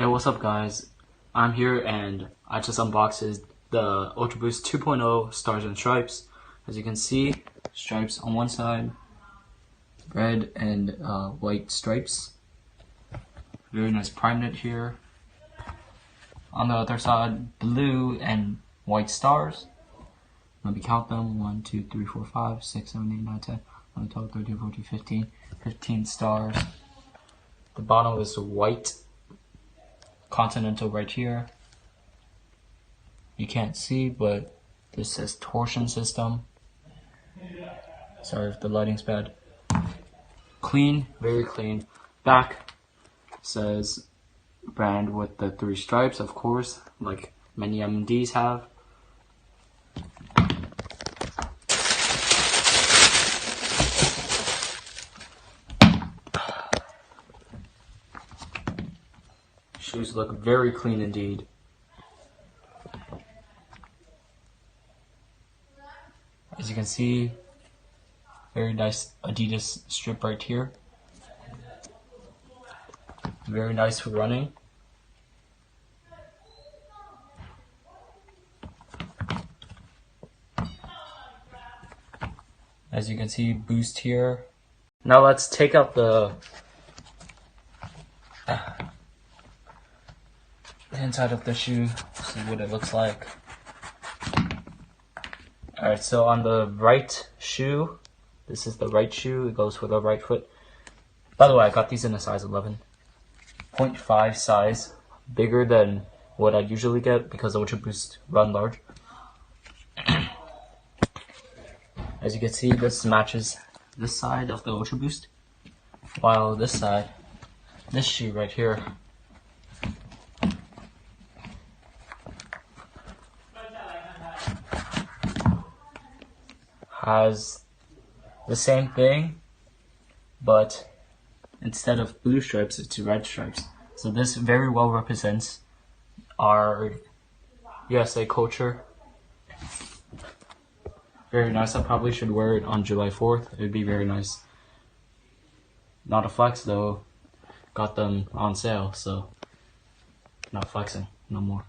Hey, what's up guys? I'm here and I just unboxed the UltraBoost 2.0 Stars and Stripes. As you can see, stripes on one side, red and white stripes. Very nice prime knit here. On the other side, blue and white stars. Let me count them. 1, 2, 3, 4, 5, 6, 7, 8, 9, 10, 11, 12, 13, 14, 15. 15 stars. The bottom is white continental right here. You can't see, but this says torsion system. Sorry if the lighting's bad. Clean, very clean. Back says brand with the 3 stripes, of course, like many M&Ds have. Shoes look very clean indeed. As you can see, very nice Adidas strip right here. Very nice for running. As you can see, Boost here. Now let's take out the inside of the shoe, see what it looks like. Alright, so on the right shoe, this is the right shoe, it goes for the right foot. By the way, I got these in a size 11.5 size, bigger than what I usually get because UltraBoost run large. As you can see, this matches this side of the UltraBoost, while this side, this shoe right here, has the same thing, but instead of blue stripes, it's red stripes. So this very well represents our USA culture. Very nice. I probably should wear it on July 4th. It would be very nice. Not a flex though. Got them on sale, so not flexing no more.